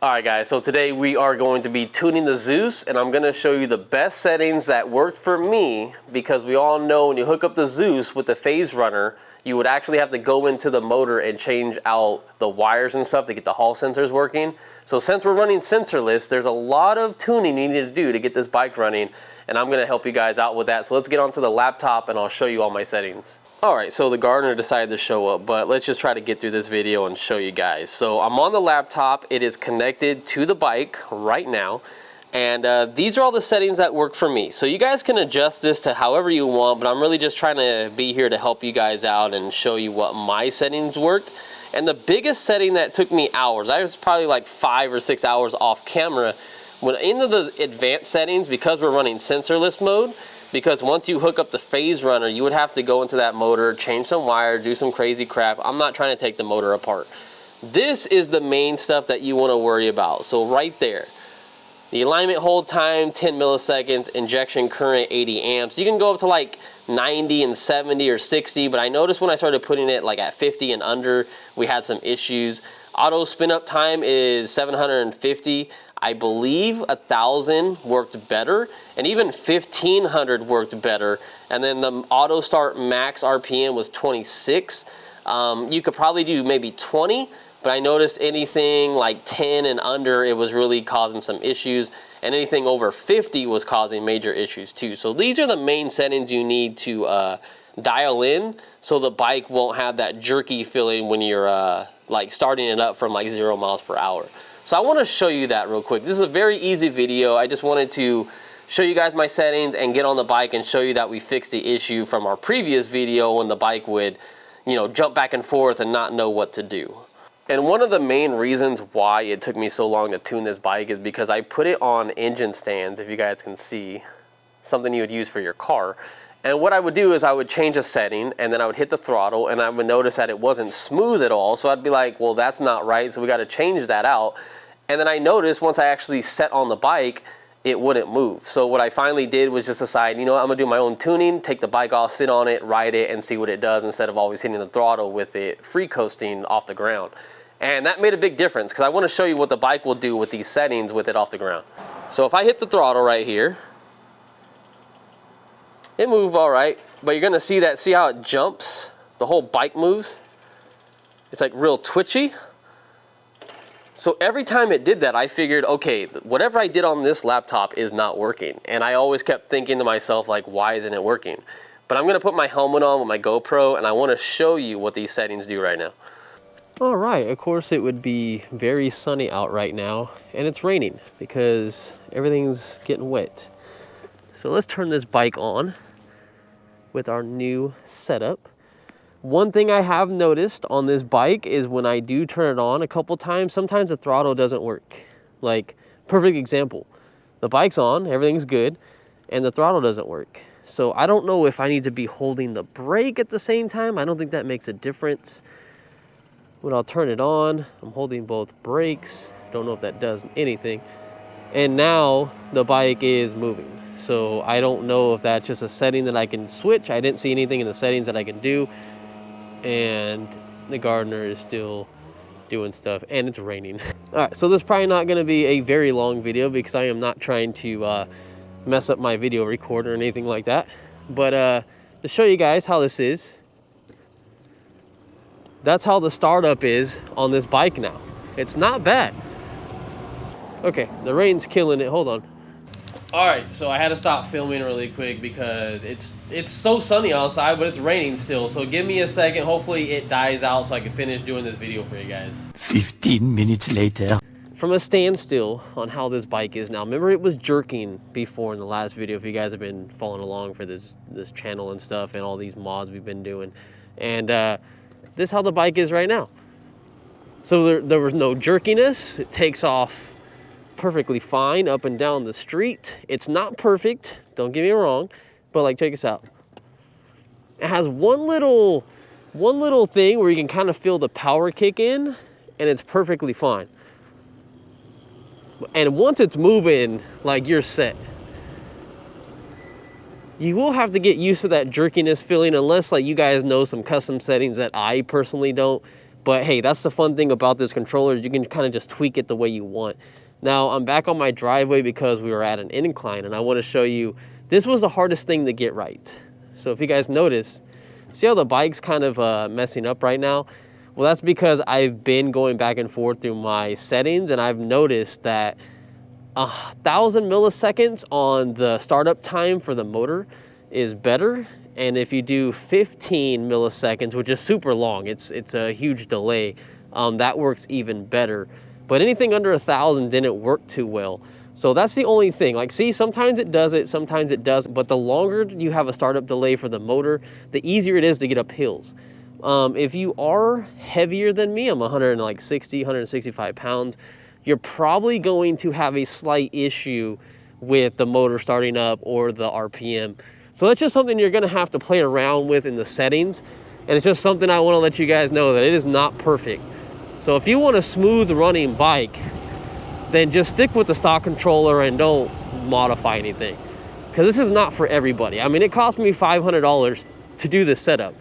Alright guys, so today we are going to be tuning the ZOOZ, and I'm going to show you the best settings that worked for me, because we all know when you hook up the ZOOZ with the Phaserunner, you would actually have to go into the motor and change out the wires and stuff to get the hall sensors working. So since we're running sensorless, there's a lot of tuning you need to do to get this bike running, and I'm going to help you guys out with that. So let's get onto the laptop and I'll show you all my settings. Alright, so the gardener decided to show up, but let's just try to get through this video and show you guys. So I'm on the laptop, it is connected to the bike right now, and these are all the settings that work for me. So you guys can adjust this to however you want, but I'm really just trying to be here to help you guys out and show you what my settings worked. And the biggest setting that took me hours, I was probably like 5 or 6 hours off camera, went into the advanced settings because we're running sensorless mode. Because once you hook up the Phaserunner, you would have to go into that motor, change some wire, do some crazy crap. I'm not trying to take the motor apart. This is the main stuff that you want to worry about. So right there, the alignment hold time, 10 milliseconds, injection current, 80 amps. You can go up to like 90 and 70 or 60, but I noticed when I started putting it like at 50 and under, we had some issues. Auto spin up time is 750. I believe 1,000 worked better, and even 1,500 worked better. And then the auto start max RPM was 26. You could probably do maybe 20, but I noticed anything like 10 and under, it was really causing some issues, and anything over 50 was causing major issues too. So these are the main settings you need to dial in, so the bike won't have that jerky feeling when you're like starting it up from like 0 miles per hour. So I want to show you that real quick. This is a very easy video. I just wanted to show you guys my settings and get on the bike and show you that we fixed the issue from our previous video when the bike would, you know, jump back and forth and not know what to do. And one of the main reasons why it took me so long to tune this bike is because I put it on engine stands, if you guys can see, something you would use for your car. And what I would do is I would change a setting, and then I would hit the throttle, and I would notice that it wasn't smooth at all. So I'd be like, well, that's not right, so we got to change that out. And then I noticed once I actually set on the bike, it wouldn't move. So what I finally did was just decide, you know what, I'm gonna do my own tuning, take the bike off, sit on it, ride it, and see what it does, instead of always hitting the throttle with it free coasting off the ground. And that made a big difference, because I want to show you what the bike will do with these settings with it off the ground. So if I hit the throttle right here, it moved all right, but you're gonna see that, see how it jumps? The whole bike moves. It's like real twitchy. So every time it did that, I figured, okay, whatever I did on this laptop is not working. And I always kept thinking to myself, like, why isn't it working? But I'm gonna put my helmet on with my GoPro, and I wanna show you what these settings do right now. All right, of course it would be very sunny out right now, and it's raining because everything's getting wet. So let's turn this bike on with our new setup. One thing I have noticed on this bike is when I do turn it on a couple times, sometimes the throttle doesn't work. Like, perfect example, the bike's on, everything's good, and the throttle doesn't work. So I don't know if I need to be holding the brake at the same time. I don't think that makes a difference. When I'll turn it on, I'm holding both brakes. Don't know if that does anything. And now the bike is moving. So I don't know if that's just a setting that I can switch. I didn't see anything in the settings that I can do. And the gardener is still doing stuff, and it's raining. All right, so this is probably not gonna be a very long video because I am not trying to mess up my video recorder or anything like that. But to show you guys how this is, that's how the startup is on this bike now. It's not bad. Okay, the rain's killing it, hold on. All right, so I had to stop filming really quick because it's so sunny outside, but it's raining still. So give me a second. Hopefully it dies out so I can finish doing this video for you guys. 15 minutes later. From a standstill on how this bike is now. Remember it was jerking before in the last video, if you guys have been following along for this channel and stuff and all these mods we've been doing. And this is how the bike is right now. So there was no jerkiness. It takes off perfectly fine up and down the street. It's not perfect, don't get me wrong, but like, check this out. It has one little thing where you can kind of feel the power kick in, and it's perfectly fine. And once it's moving, like, you're set. You will have to get used to that jerkiness feeling, unless like you guys know some custom settings that I personally don't. But hey, that's the fun thing about this controller. You can kind of just tweak it the way you want. Now, I'm back on my driveway because we were at an incline, and I want to show you, this was the hardest thing to get right. So if you guys notice, see how the bike's kind of messing up right now? Well, that's because I've been going back and forth through my settings, and I've noticed that 1,000 milliseconds on the startup time for the motor is better. And if you do 15 milliseconds, which is super long, it's a huge delay, that works even better. But anything under 1,000 didn't work too well. So that's the only thing. Like, see, sometimes it does it, sometimes it doesn't. But the longer you have a startup delay for the motor, the easier it is to get up hills. If you are heavier than me, I'm 160, 165 pounds, you're probably going to have a slight issue with the motor starting up or the RPM. So that's just something you're gonna have to play around with in the settings. And it's just something I wanna let you guys know that it is not perfect. So if you want a smooth running bike, then just stick with the stock controller and don't modify anything. Because this is not for everybody. I mean, it cost me $500 to do this setup.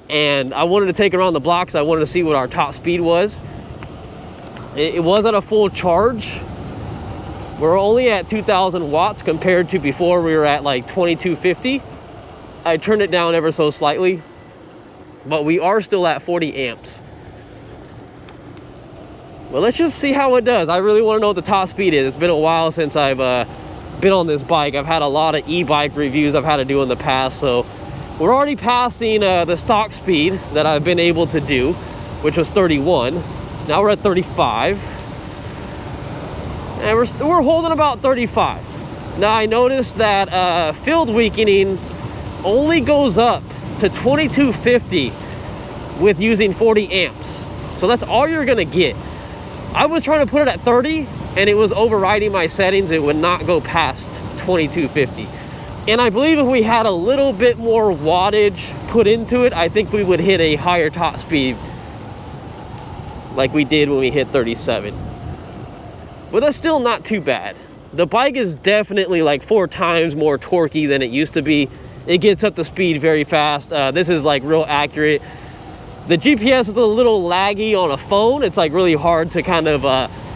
And I wanted to take it around the block because I wanted to see what our top speed was. It was at a full charge. We're only at 2,000 watts compared to before we were at like 2250. I turned it down ever so slightly, but we are still at 40 amps. Well, let's just see how it does. I really want to know what the top speed is. It's been a while since I've been on this bike. I've had a lot of e-bike reviews I've had to do in the past, so we're already passing the stock speed that I've been able to do, which was 31. Now we're at 35. And we're holding about 35. Now I noticed that field weakening only goes up to 2250 with using 40 amps. So that's all you're gonna get. I was trying to put it at 30 and it was overriding my settings. It would not go past 2250. And I believe if we had a little bit more wattage put into it, I think we would hit a higher top speed like we did when we hit 37. But that's still not too bad. The bike is definitely like 4 times more torquey than it used to be. It gets up to speed very fast. This is like real accurate. The GPS is a little laggy on a phone. It's like really hard to kind of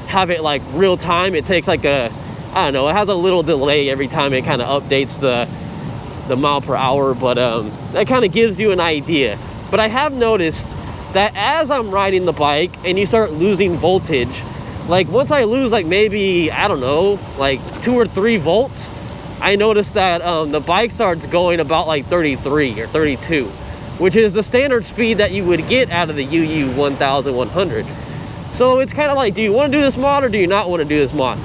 have it like real time. It takes like I don't know, it has a little delay every time it kind of updates the mile per hour, but that kind of gives you an idea. But I have noticed that as I'm riding the bike and you start losing voltage, like once I lose like maybe, I don't know, like 2 or 3 volts, I noticed that the bike starts going about like 33 or 32, which is the standard speed that you would get out of the UU1100. So it's kind of like, do you want to do this mod or do you not want to do this mod?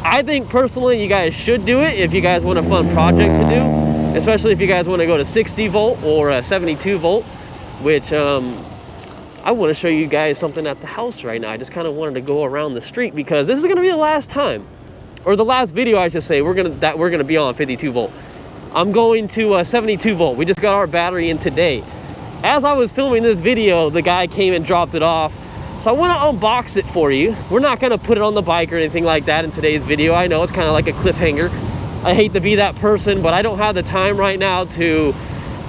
I think personally you guys should do it if you guys want a fun project to do, especially if you guys want to go to 60 volt or 72 volt, which I want to show you guys something at the house right now. I just kind of wanted to go around the street because this is going to be the last time, or the last video I should say, we're gonna be on 52 volt. I'm going to 72 volt. We just got our battery in today. As I was filming this video, the guy came and dropped it off. So I want to unbox it for you. We're not going to put it on the bike or anything like that in today's video. I know it's kind of like a cliffhanger. I hate to be that person, but I don't have the time right now to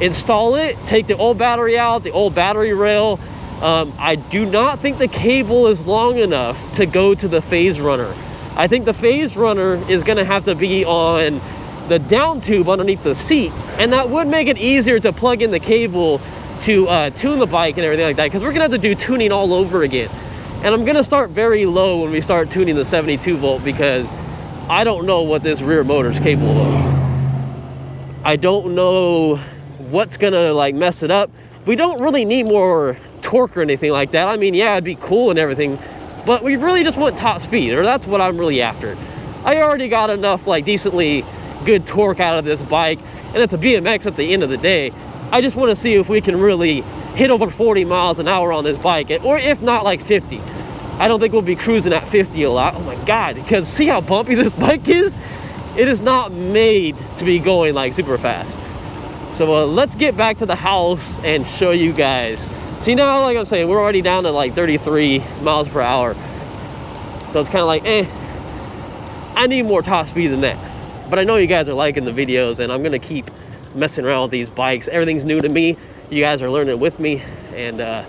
install it, take the old battery out, the old battery rail. I do not think the cable is long enough to go to the Phaserunner. I think the Phaserunner is going to have to be on the down tube underneath the seat, and that would make it easier to plug in the cable to tune the bike and everything like that, because we're gonna have to do tuning all over again. And I'm gonna start very low when we start tuning the 72 volt because I don't know what this rear motor is capable of. I don't know what's gonna like mess it up. We don't really need more torque or anything like that. I mean, yeah, it'd be cool and everything, but we really just want top speed, or that's what I'm really after. I already got enough like decently good torque out of this bike, and it's a BMX at the end of the day. I just want to see if we can really hit over 40 miles an hour on this bike, or if not like 50. I don't think we'll be cruising at 50 a lot. Oh my God, because see how bumpy this bike is? It is not made to be going like super fast. So let's get back to the house and show you guys. See now, like I'm saying, we're already down to like 33 miles per hour. So it's kind of like, I need more top speed than that. But I know you guys are liking the videos, and I'm gonna keep messing around with these bikes. Everything's new to me. You guys are learning with me, and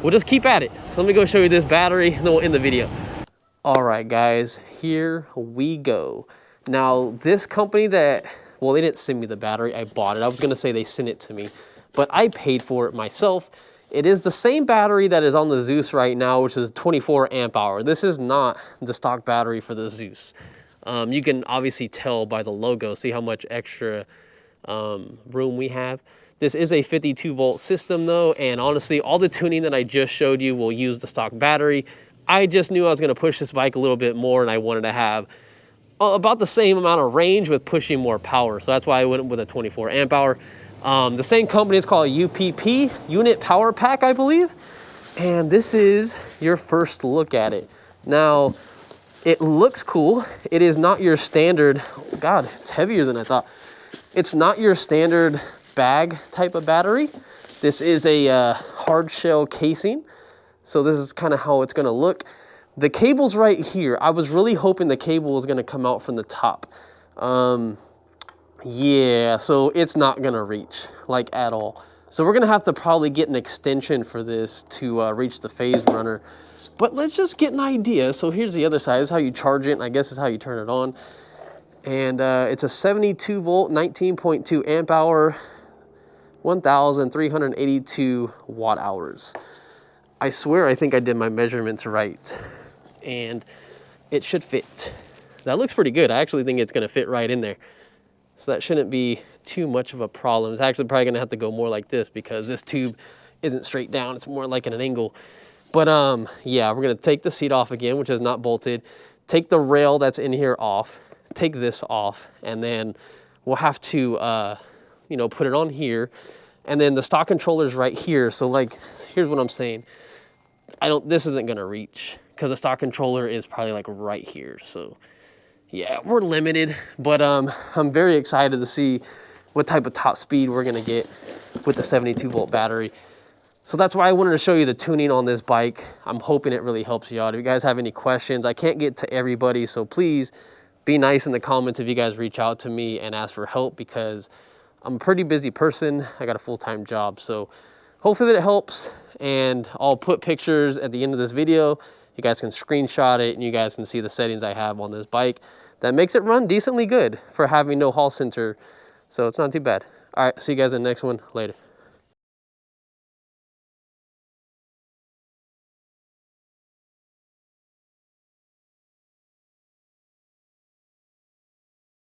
we'll just keep at it. So let me go show you this battery and then we'll end the video. All right, guys, here we go. Now, this company that, well, they didn't send me the battery, I bought it. I was gonna say they sent it to me, but I paid for it myself. It is the same battery that is on the ZOOZ right now, which is 24 amp hour. This is not the stock battery for the ZOOZ. You can obviously tell by the logo, see how much extra room we have. This is a 52 volt system though, and honestly, all the tuning that I just showed you will use the stock battery. I just knew I was gonna push this bike a little bit more and I wanted to have about the same amount of range with pushing more power. So that's why I went with a 24 amp hour. The same company is called UPP, Unit Power Pack, I believe. And this is your first look at it. Now, it looks cool. It is not your standard, oh God, it's heavier than I thought. It's not your standard bag type of battery. This is a hard shell casing. So this is kind of how it's gonna look. The cable's right here. I was really hoping the cable was gonna come out from the top. Yeah, so it's not gonna reach, like, at all. So we're gonna have to probably get an extension for this to reach the Phaserunner. But let's just get an idea. So here's the other side. This is how you charge it, and I guess this is how you turn it on. And it's a 72 volt, 19.2 amp hour, 1,382 watt hours. I swear I think I did my measurements right. And it should fit. That looks pretty good. I actually think it's gonna fit right in there. So that shouldn't be too much of a problem. It's actually probably gonna have to go more like this because this tube isn't straight down. It's more like at an angle. But yeah, we're gonna take the seat off again, which is not bolted. Take the rail that's in here off. Take this off, and then we'll have to, you know, put it on here. And then the stock controller's right here. So like, here's what I'm saying. This isn't gonna reach because the stock controller is probably like right here. So yeah, we're limited, but I'm very excited to see what type of top speed we're gonna get with the 72 volt battery. So that's why I wanted to show you the tuning on this bike. I'm hoping it really helps you out. If you guys have any questions, I can't get to everybody, so please be nice in the comments if you guys reach out to me and ask for help, because I'm a pretty busy person. I got a full-time job, so hopefully that it helps. And I'll put pictures at the end of this video. You guys can screenshot it and you guys can see the settings I have on this bike. That makes it run decently good for having no Hall sensor. So it's not too bad. All right, see you guys in the next one. Later.